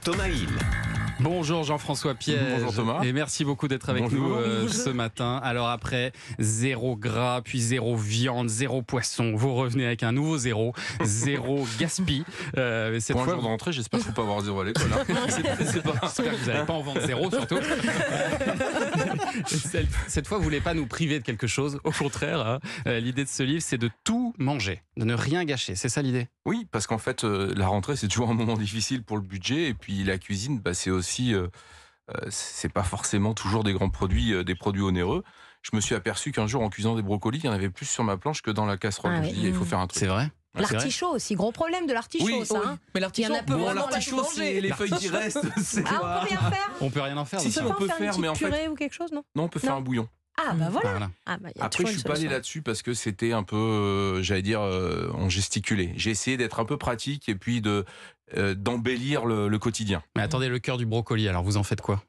Thomas Hill. Bonjour Jean-François Piège. Bonjour Thomas. Et merci beaucoup d'être avec Bonjour. nous ce matin. Alors après, 0 gras, puis 0 viande, 0 poisson, vous revenez avec un nouveau 0 gaspille. Cette Pour un fois, jour de rentrée, j'espère qu'il ne faut pas avoir 0 à l'école. Hein. j'espère que vous n'allez pas en vendre 0 surtout. Cette fois, vous ne voulez pas nous priver de quelque chose. Au contraire, hein. L'idée de ce livre, c'est de tout manger, de ne rien gâcher. C'est ça l'idée? Oui, parce qu'en fait, la rentrée, c'est toujours un moment difficile pour le budget. Et puis la cuisine, c'est aussi... c'est pas forcément toujours des grands produits, des produits onéreux. Je me suis aperçu qu'un jour, en cuisinant des brocolis, il y en avait plus sur ma planche que dans la casserole. Ah Je me oui. suis dit, il faut faire un truc. C'est vrai? L'artichaut aussi, gros problème de l'artichaut, Oui, ça. oui. Hein. Mais Il y l'artichaut, en a peu bon, vraiment, l'artichaut, là, faut c'est manger. les feuilles qui restent. C'est Ah, on pas... peut rien faire. On peut rien en faire. Si, de ça. on peut faire faire, une mais en petite fait- purée ou quelque chose, non? Non, on peut faire Non. un bouillon. Ah, bah voilà. Voilà. Ah, bah, y a Après, toujours je une suis pas allé solution. là-dessus parce que c'était un peu, j'allais dire, on gesticulait. J'ai essayé d'être un peu pratique et puis d'embellir le quotidien. Mais attendez, le cœur du brocoli, alors vous en faites quoi?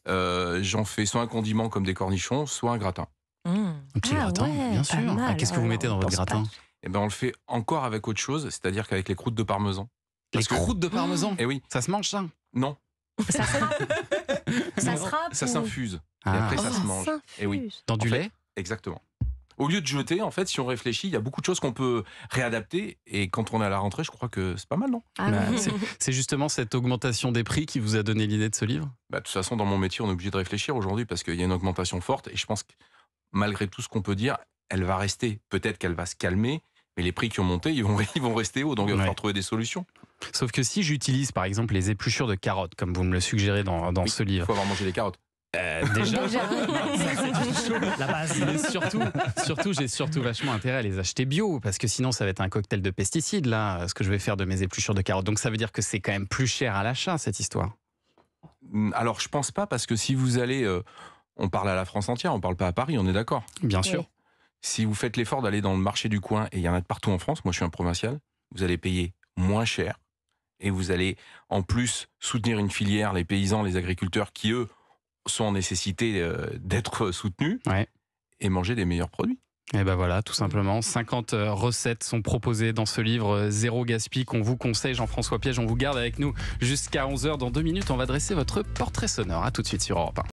J'en fais soit un condiment comme des cornichons, soit un gratin. Un petit Ah gratin, ouais, bien pas sûr. mal. Ah, qu'est-ce que vous mettez dans votre pense gratin? pas. Et ben on le fait encore avec autre chose, c'est-à-dire qu'avec les croûtes de parmesan. Les Parce que- croûtes de parmesan. Eh oui, Ça se mange ça? non, Ça se râpe. Ça se râpe. ça ou- s'infuse. Et Ah. après, Oh, ça se mange. s'infuse. Eh oui. Dans du En fait, lait? Exactement. Au lieu de jeter, en fait, si on réfléchit, il y a beaucoup de choses qu'on peut réadapter. Et quand on est à la rentrée, je crois que c'est pas mal, non? Ah, Bah, oui. c'est justement cette augmentation des prix qui vous a donné l'idée de ce livre? De toute façon, dans mon métier, on est obligé de réfléchir aujourd'hui parce qu'il y a une augmentation forte. Et je pense que malgré tout ce qu'on peut dire, elle va rester. Peut-être qu'elle va se calmer, mais les prix qui ont monté, ils vont rester hauts. Donc il va Ouais. falloir trouver des solutions. Sauf que si j'utilise par exemple les épluchures de carottes, comme vous me le suggérez dans Oui, ce Il livre, faut avoir mangé les carottes. déjà, Déjà. la base. Mais surtout, j'ai surtout vachement intérêt à les acheter bio, parce que sinon ça va être un cocktail de pesticides, là, ce que je vais faire de mes épluchures de carottes. Donc ça veut dire que c'est quand même plus cher à l'achat, cette histoire. Alors, je pense pas parce que si vous allez... on parle à la France entière, on parle pas à Paris, on est d'accord. Bien sûr. Si vous faites l'effort d'aller dans le marché du coin, et il y en a de partout en France, moi je suis un provincial, vous allez payer moins cher et vous allez en plus soutenir une filière, les paysans, les agriculteurs qui eux sont en nécessité d'être soutenus Ouais. et manger des meilleurs produits. Et ben voilà, tout simplement, 50 recettes sont proposées dans ce livre Zéro Gaspille qu'on vous conseille. Jean-François Piège, on vous garde avec nous jusqu'à 11h. Dans 2 minutes, on va dresser votre portrait sonore. À tout de suite sur Europe 1.